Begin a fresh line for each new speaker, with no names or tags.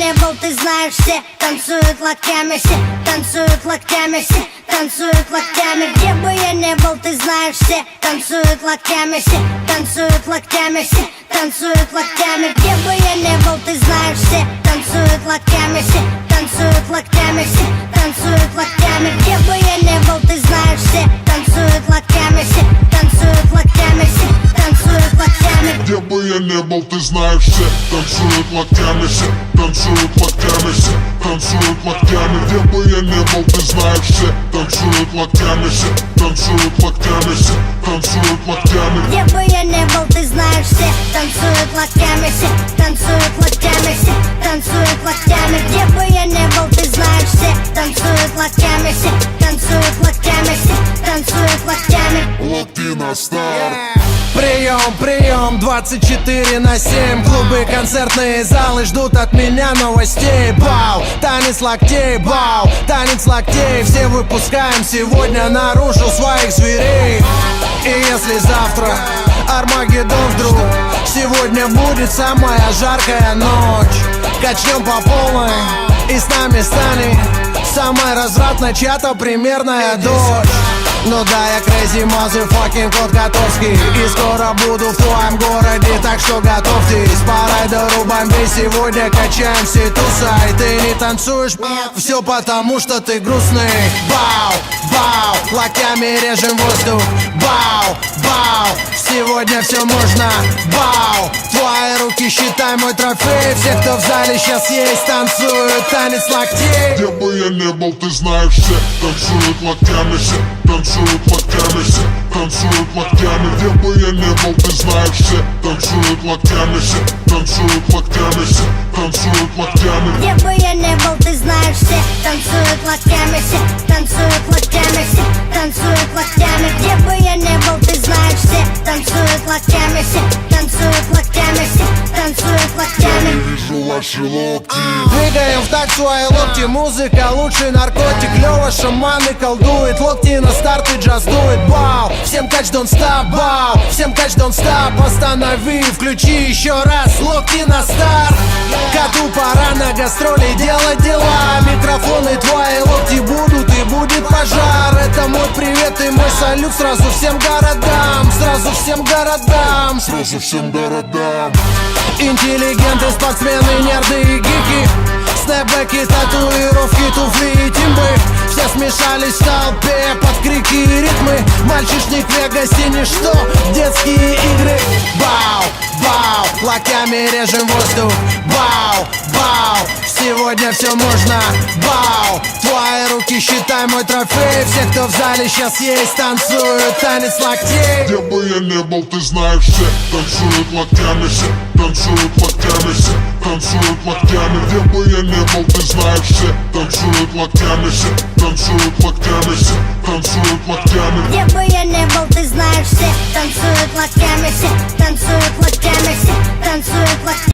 не был, ты знаешь, все танцуют локтями, все танцуют локтями, все танцуют локтями. Где бы я не был, ты знаешь, все танцуют локтями, все танцуют локтями, все танцуют локтями. Где бы я не был, ты знаешь, все танцуют локтями, все танцуют локтями, все танцуют локтями. Где бы я не был, ты знаешь, все танцуют локтями, все танцуют локтями, все танцуют локтями.
Где бы я не был, ты знаешь, все танцуют локтями, все танцуют локтями, все танцуют локтями. Где бы я не был, ты знаешь, все танцуют локтями, все танцуют локтями, все танцуют локтями.
Где бы я не был, ты знаешь, все танцуют локтями, все танцуют локтями, все танцуют локтями. Где бы я не был, ты знаешь, все танцуют локтями, все танцуют локтями, все танцуют локтями.
Локти на старт.
Прием, прием, 24/7. Клубы, концертные залы ждут от меня новостей. Бау, танец локтей, бау, танец локтей. Все выпускаем сегодня наружу своих зверей. И если завтра Армагеддон вдруг, сегодня будет самая жаркая ночь. Качнем по полной и с нами станет самая развратная чья-то примерная дочь. Ну да, я crazy motherfucking кот Котовский, и скоро буду в твоем городе, так что готовьтесь. По райдеру бомбей сегодня качаем все тусай. Ты не танцуешь, все потому что ты грустный. Бау, бау, локтями режем воздух. Бау, бау, сегодня все можно. Бау, твои руки считай мой трофей. Все, кто в зале сейчас есть, танцуют танец локтей.
Где бы я не был, ты знаешь, все танцуют локтями, все танцуют локтями, все танцуют локтями. Где бы я не был, ты знаешь, все танцуют локтями, все танцуют локтями, все танцуют локтями.
Где бы я не был, ты знаешь, все танцуют локтями, все танцуют локтями, все танцуют локтями. Где бы я не был, ты знаешь, все танцуют локтями, все танцуют локтями, все танцуют локтями.
Я вижу ваши локти.
Двигаем в такт свои локти, музыка лучший наркотик. Лёва шаманы колдует, локти на старт и джаз дует. Бау, всем кач don't stop, бау, всем кач don't stop. Останови, включи еще раз, локти на старт. Коту пора на гастроли делать дела. Микрофоны твои локти будут и будет пожар. Это мой привет и мой салют сразу всем городам. Сразу всем городам.
Сразу всем городам.
Интеллигенты, спортсмены, нерды и гики. Снэпбэки, татуировки, туфли и тимбы. Все смешались в толпе под крики и ритмы. Мальчишник в Вегасе ничто, детские игры. Бау, бау, локтями режем воздух. Бау, бау, сегодня все можно. Бау, твои руки считай мой трофей. Все, кто в зале сейчас есть, танцуют танец локтей.
Где бы я не был, ты знаешь, все танцуют локтями, все танцуют локтями, все танцуют локтями. Где бы я не был, ты знаешь, все танцуют локтями, все танцуют локтями, все танцуют локтями.
Где бы я не был, ты знаешь, все танцуют локтями, все танцуют локтями.